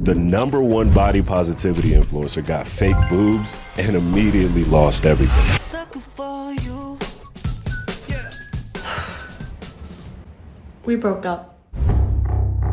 The #1 body positivity influencer got fake boobs and immediately lost everything. We broke up.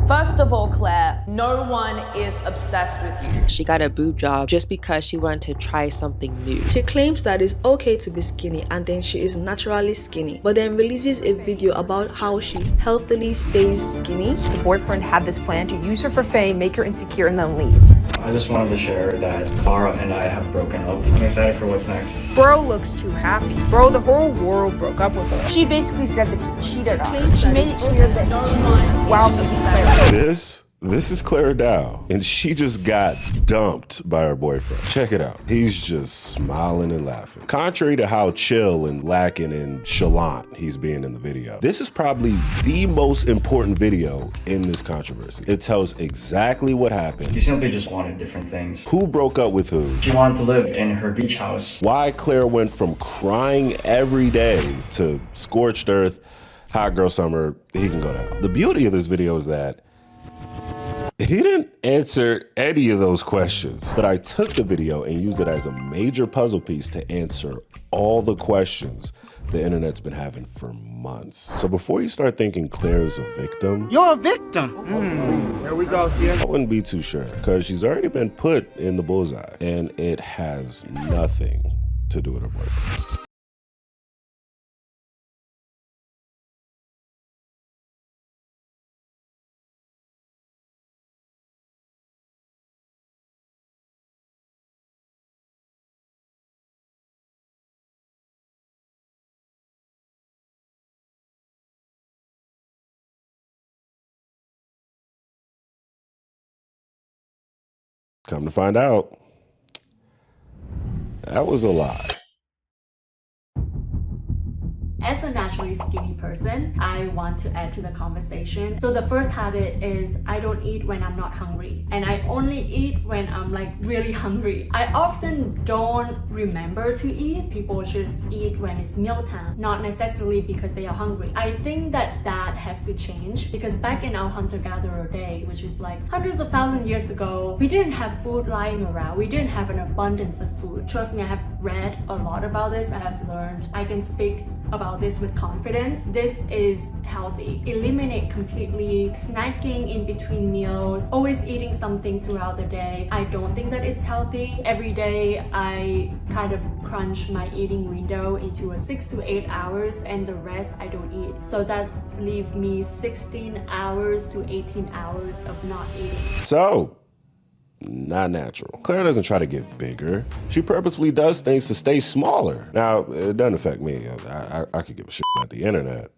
First of all, Claire, no one is obsessed with you. She got a boob job just because she wanted to try something new. She claims that it's okay to be skinny and then she is naturally skinny, but then releases a video about how she healthily stays skinny. The boyfriend had this plan to use her for fame, make her insecure, and then leave. I just wanted to share that Clara and I have broken up. I'm excited for what's next. Bro looks too happy. Bro, the whole world broke up with her. She basically said that he cheated on her. She made it clear that he cheated while making Claire. This is Clara Dow, and she just got dumped by her boyfriend. Check it out. He's just smiling and laughing. Contrary to how chill and lacking and chalant he's being in the video, this is probably the most important video in this controversy. It tells exactly what happened. She simply just wanted different things. Who broke up with who? She wanted to live in her beach house. Why Claire went from crying every day to scorched earth, hot girl summer, he can go down. The beauty of this video is that he didn't answer any of those questions, but I took the video and used it as a major puzzle piece to answer all the questions the internet's been having for months. So before you start thinking Claire's a victim, you're a victim. There we go, see? I wouldn't be too sure, because she's already been put in the bullseye, and it has nothing to do with her boyfriend. Come to find out, that was a lie. As a naturally skinny person, I want to add to the conversation. So the first habit is I don't eat when I'm not hungry. And I only eat when I'm like really hungry. I often don't remember to eat. People just eat when it's mealtime, not necessarily because they are hungry. I think that has to change, because back in our hunter-gatherer day, which is like hundreds of thousands of years ago, we didn't have food lying around. We didn't have an abundance of food. Trust me, I have read a lot about this. I have learned. I can speak about this with confidence. This is healthy. Eliminate completely snacking in between meals, always eating something throughout the day. I don't think that is healthy. Every day I kind of crunch my eating window into a 6 to 8 hours, and the rest I don't eat. So that's leave me 16 hours to 18 hours of not eating. So, not natural. Clara doesn't try to get bigger. She purposefully does things to stay smaller. Now, it doesn't affect me. I could give a shit about the internet.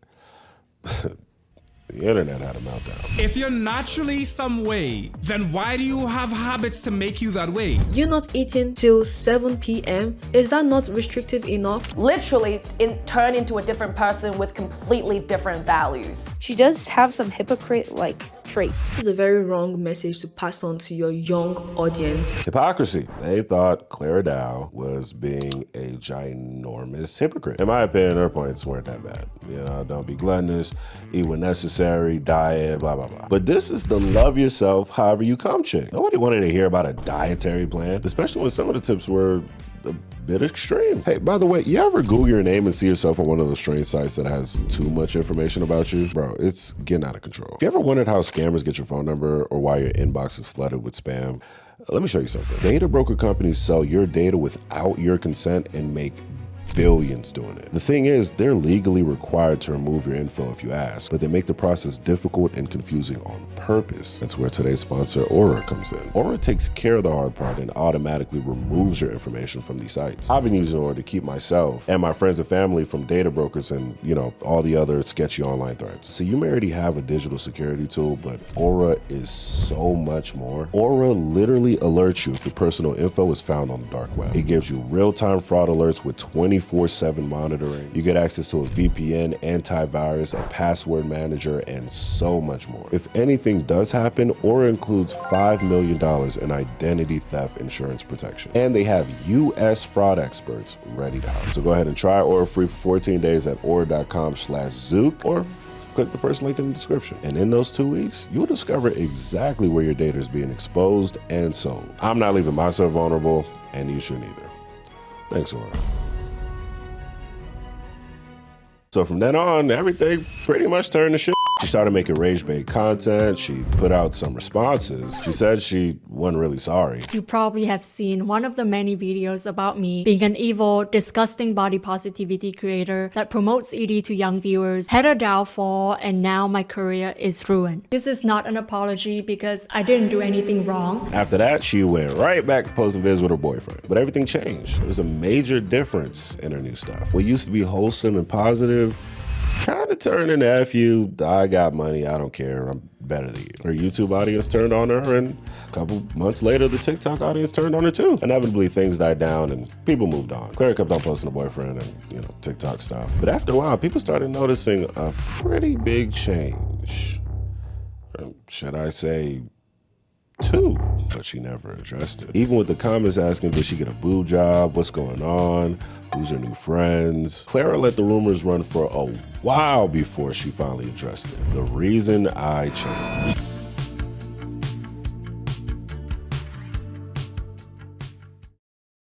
The internet had a meltdown. If you're naturally some way, then why do you have habits to make you that way? You not eating till 7 p.m. Is that not restrictive enough? Literally, turn into a different person with completely different values. She does have some hypocrite-like traits. This is a very wrong message to pass on to your young audience. Hypocrisy. They thought Clara Dow was being a ginormous hypocrite. In my opinion, her points weren't that bad. You know, don't be gluttonous, eat when necessary, diet, blah, blah, blah. But this is the love yourself however you come chick. Nobody wanted to hear about a dietary plan, especially when some of the tips were a bit extreme. Hey, by the way, you ever Google your name and see yourself on one of those strange sites that has too much information about you? Bro, it's getting out of control. If you ever wondered how scammers get your phone number or why your inbox is flooded with spam, let me show you something. Data broker companies sell your data without your consent and make billions doing it. The thing is, they're legally required to remove your info if you ask, but they make the process difficult and confusing on purpose. That's where today's sponsor, Aura, comes in. Aura takes care of the hard part and automatically removes your information from these sites. I've been using Aura to keep myself and my friends and family from data brokers and, you know, all the other sketchy online threats. So you may already have a digital security tool, but Aura is so much more. Aura literally alerts you if your personal info is found on the dark web. It gives you real-time fraud alerts with 24/7 monitoring. You get access to a VPN, antivirus, a password manager, and so much more. If anything does happen, Aura includes $5 million in identity theft insurance protection. And they have US fraud experts ready to help. So go ahead and try Aura free for 14 days at aura.com/Zook or click the first link in the description. And in those 2 weeks, you'll discover exactly where your data is being exposed and sold. I'm not leaving myself vulnerable, and you shouldn't either. Thanks, Aura. So from then on, everything pretty much turned to shit. She started making rage-bait content. She put out some responses. She said she wasn't really sorry. You probably have seen one of the many videos about me being an evil, disgusting body positivity creator that promotes ED to young viewers, had a downfall, and now my career is ruined. This is not an apology because I didn't do anything wrong. After that, she went right back to posting vids with her boyfriend. But everything changed. There was a major difference in her new stuff. What used to be wholesome and positive kind of turned into F you, I got money, I don't care, I'm better than you. Her YouTube audience turned on her, and a couple months later, the TikTok audience turned on her too. Inevitably, things died down and people moved on. Clara kept on posting her boyfriend and, TikTok stuff. But after a while, people started noticing a pretty big change. Should I say, two, but she never addressed it. Even with the comments asking, did she get a boob job? What's going on? Who's her new friends? Clara let the rumors run for a while before she finally addressed it. The reason I changed.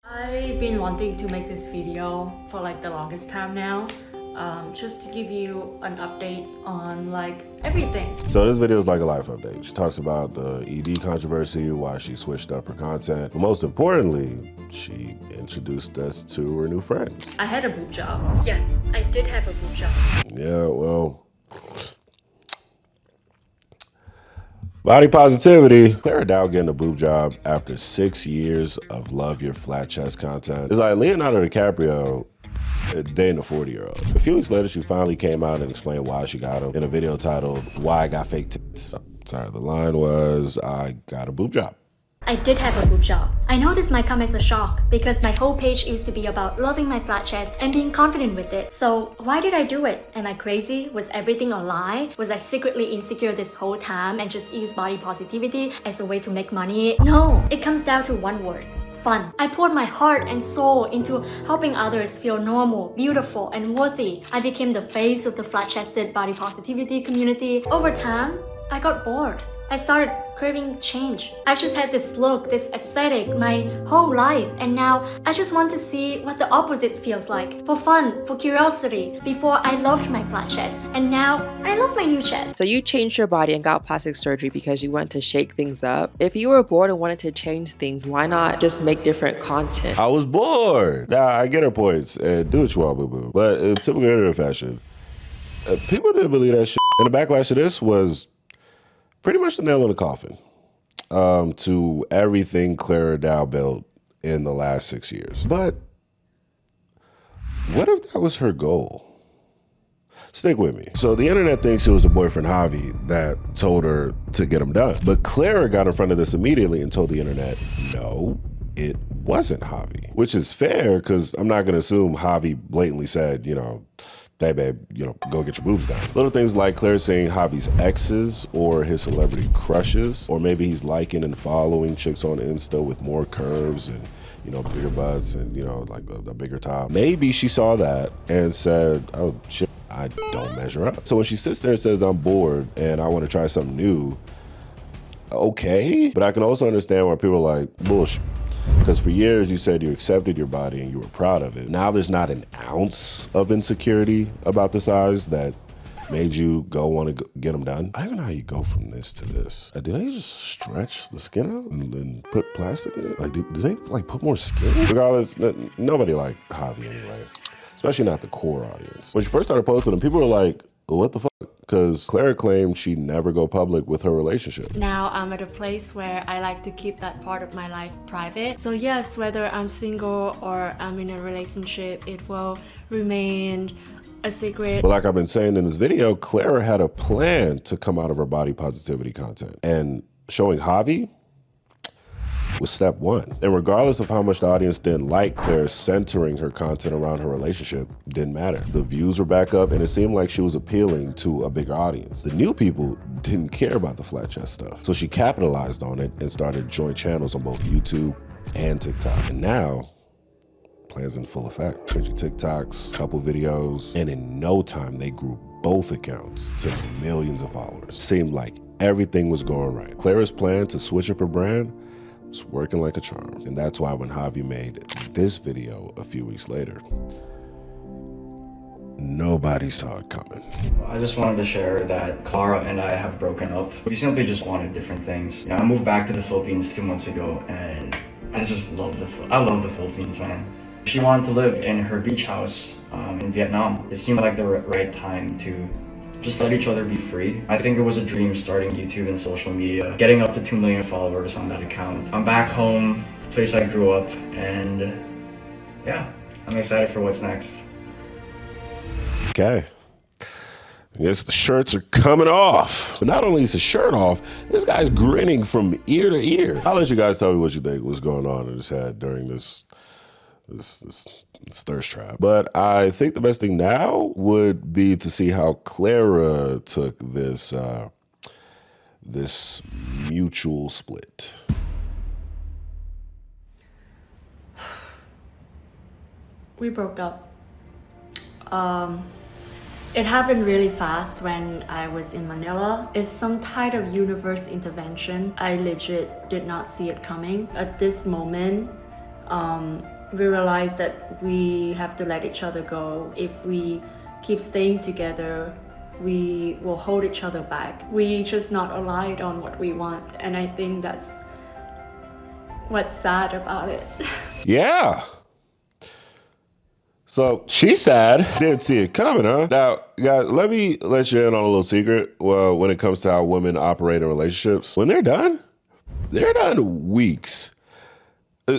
I've been wanting to make this video for like the longest time now. Just to give you an update on like everything. So this video is like a life update. She talks about the ED controversy, why she switched up her content, but most importantly, she introduced us to her new friends. I had a boob job. Yes, I did have a boob job. Yeah, well, body positivity. Clara Dow getting a boob job after 6 years of love your flat chest content. It's like Leonardo DiCaprio dating a 40-year-old. A few weeks later, she finally came out and explained why she got him in a video titled, Why I Got Fake Tits. Sorry, the line was, I got a boob job. I did have a boob job. I know this might come as a shock because my whole page used to be about loving my flat chest and being confident with it. So why did I do it? Am I crazy? Was everything a lie? Was I secretly insecure this whole time and just use body positivity as a way to make money? No, it comes down to one word. Fun. I poured my heart and soul into helping others feel normal, beautiful, and worthy. I became the face of the flat-chested body positivity community. Over time, I got bored. I started craving change. I just had this look, this aesthetic my whole life, and now I just want to see what the opposite feels like. For fun, for curiosity. Before I loved my flat chest, and now I love my new chest. So you changed your body and got plastic surgery because you wanted to shake things up. If you were bored and wanted to change things, why not just make different content? I was bored. Nah, I get her points, and do what you want, boo-boo. But in typical internet fashion, people didn't believe that shit. And the backlash of this was pretty much the nail in the coffin to everything Clara Dow built in the last 6 years. But what if that was her goal? Stick with me. So the internet thinks it was her boyfriend Javi that told her to get him done. But Clara got in front of this immediately and told the internet, no, it wasn't Javi. Which is fair, because I'm not gonna assume Javi blatantly said, hey babe, go get your boobs done. Little things like Claire saying Javi's exes or his celebrity crushes, or maybe he's liking and following chicks on Insta with more curves and, bigger butts and, like a bigger top. Maybe she saw that and said, oh shit, I don't measure up. So when she sits there and says, I'm bored and I want to try something new, okay. But I can also understand why people are like, bullshit. Because for years you said you accepted your body and you were proud of it. Now there's not an ounce of insecurity about the size that made you want to get them done. I don't even know how you go from this to this. Did they just stretch the skin out and then put plastic in it? Like, did they put more skin? Regardless, nobody liked Javi anyway, especially not the core audience. When she first started posting them, people were like, what the fuck? Because Clara claimed she'd never go public with her relationship. Now I'm at a place where I like to keep that part of my life private. So yes, whether I'm single or I'm in a relationship, it will remain a secret. But like I've been saying in this video, Clara had a plan to come out of her body positivity content. And showing Javi was step one. And regardless of how much the audience didn't like Claire centering her content around her relationship, didn't matter. The views were back up and it seemed like she was appealing to a bigger audience. The new people didn't care about the flat chest stuff. So she capitalized on it and started joint channels on both YouTube and TikTok. And now, plans in full effect. 20 TikToks, couple videos, and in no time they grew both accounts to millions of followers. Seemed like everything was going right. Clara's plan to switch up her brand was working like a charm. And that's why when Javi made this video a few weeks later, nobody saw it coming. I just wanted to share that Clara and I have broken up. We simply just wanted different things. You know, I moved back to the Philippines 2 months ago, and I just love the Philippines, man. She wanted to live in her beach house in Vietnam. It seemed like the right time to just let each other be free. I think it was a dream starting YouTube and social media, getting up to 2 million followers on that account. I'm back home, the place I grew up, and yeah, I'm excited for what's next. Okay. I guess the shirts are coming off. But not only is the shirt off, this guy's grinning from ear to ear. I'll let you guys tell me what you think was going on in his head during this thirst trap. But I think the best thing now would be to see how Clara took this this mutual split. We broke up. It happened really fast when I was in Manila. It's some kind of universe intervention. I legit did not see it coming. At this moment, we realized that we have to let each other go. If we keep staying together, we will hold each other back. We just not aligned on what we want, and I think that's what's sad about it. Yeah. So she's sad. Didn't see it coming, huh? Now, guys, let me let you in on a little secret. Well, when it comes to how women operate in relationships, when they're done weeks,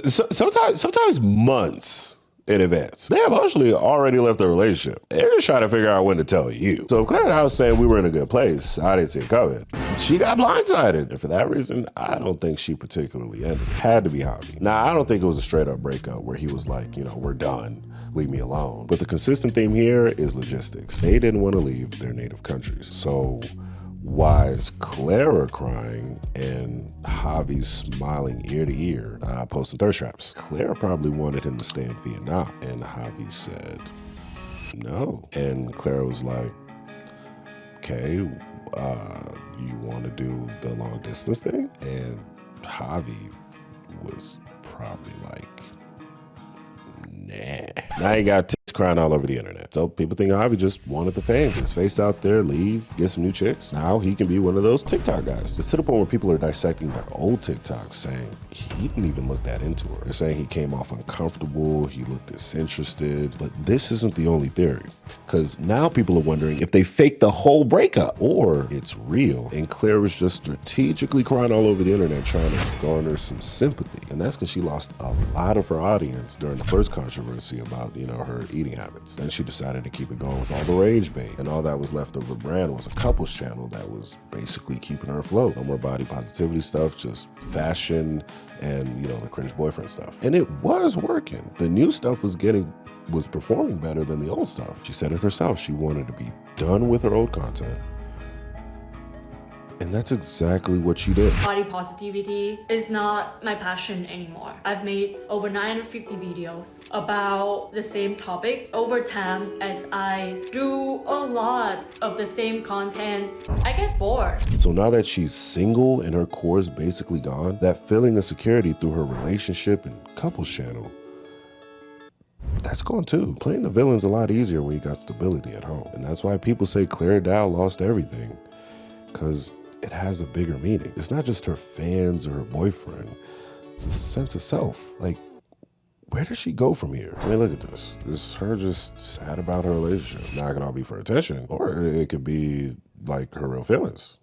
sometimes months in advance. They have actually already left the relationship. They're just trying to figure out when to tell you. So if Clara was saying we were in a good place, I didn't see it coming. She got blindsided. And for that reason, I don't think she particularly ended. It had to be Javi. Now, I don't think it was a straight up breakup where he was like, you know, we're done. Leave me alone. But the consistent theme here is logistics. They didn't want to leave their native countries. So why is Clara crying and Javi's smiling ear to ear, posting thirst traps? Clara probably wanted him to stay in Vietnam, and Javi said no. And Clara was like, okay, you want to do the long distance thing? And Javi was probably like, nah. Now he got tits crying all over the internet. So people think Javi just wanted the fame. Get his face out there, leave, get some new chicks. Now he can be one of those TikTok guys. It's to the point where people are dissecting their old TikToks saying he didn't even look that into her. They're saying he came off uncomfortable, he looked disinterested. But this isn't the only theory. Because now people are wondering if they faked the whole breakup or it's real. And Claire was just strategically crying all over the internet trying to garner some sympathy. And that's because she lost a lot of her audience during the first controversy about, you know, her eating habits. Then she decided to keep it going with all the rage bait. And all that was left of her brand was a couples channel that was basically keeping her afloat. No more body positivity stuff, just fashion and, you know, the cringe boyfriend stuff. And it was working. The new stuff was performing better than the old stuff. She said it herself. She wanted to be done with her old content. And that's exactly what she did. Body positivity is not my passion anymore. I've made over 950 videos about the same topic over time. As I do a lot of the same content, I get bored. So now that she's single and her core is basically gone, that feeling of security through her relationship and couples channel, that's gone too. Playing the villain's a lot easier when you got stability at home. And that's why people say Clara Dow lost everything, because it has a bigger meaning. It's not just her fans or her boyfriend. It's a sense of self. Like, where does she go from here? I mean, look at this. This is her just sad about her relationship. Now it could all be for attention, or it could be like her real feelings.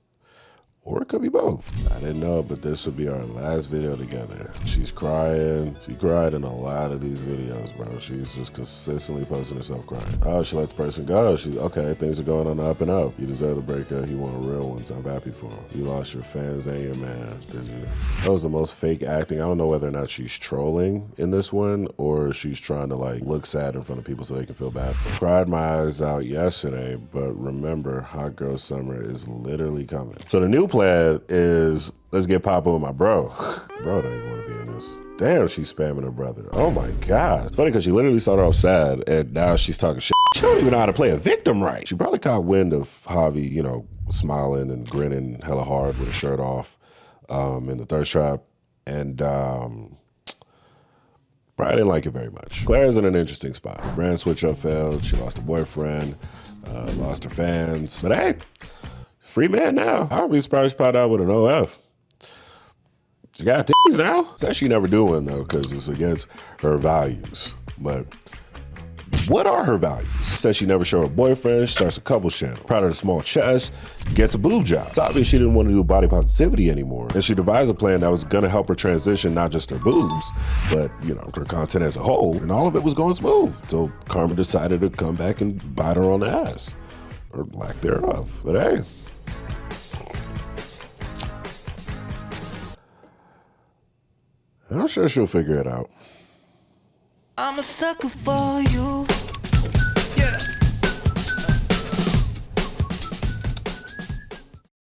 Or it could be both. I didn't know, but this would be our last video together. She's crying. She cried in a lot of these videos, bro. She's just consistently posting herself crying. Oh, she let the person go. She's okay, things are going on up and up. You deserve the breakup. You want real ones. I'm happy for him. You lost your fans and your man, did you? That was the most fake acting. I don't know whether or not she's trolling in this one or she's trying to like look sad in front of people so they can feel bad for her. Cried my eyes out yesterday, but remember, hot girl summer is literally coming. So the new plan is, let's get popping with my bro. Bro don't even want to be in this. Damn, she's spamming her brother. Oh my God. It's funny because she literally started off sad and now she's talking shit. She don't even know how to play a victim right. She probably caught wind of Javi, you know, smiling and grinning hella hard with a shirt off in the thirst trap. And probably didn't like it very much. Clara's in an interesting spot. Brand switch up failed. She lost her boyfriend, lost her fans. But hey, free man now. I would be surprised she popped out with an OF. She got titties now. Says she never do one though, because it's against her values. But what are her values? She says she never show her boyfriend. She starts a couples channel. Proud of the small chest. Gets a boob job. It's obvious she didn't want to do body positivity anymore. And she devised a plan that was gonna help her transition not just her boobs, but you know, her content as a whole. And all of it was going smooth. So Karma decided to come back and bite her on the ass. Or lack thereof. But hey. I'm sure she'll figure it out. I'm a sucker for you.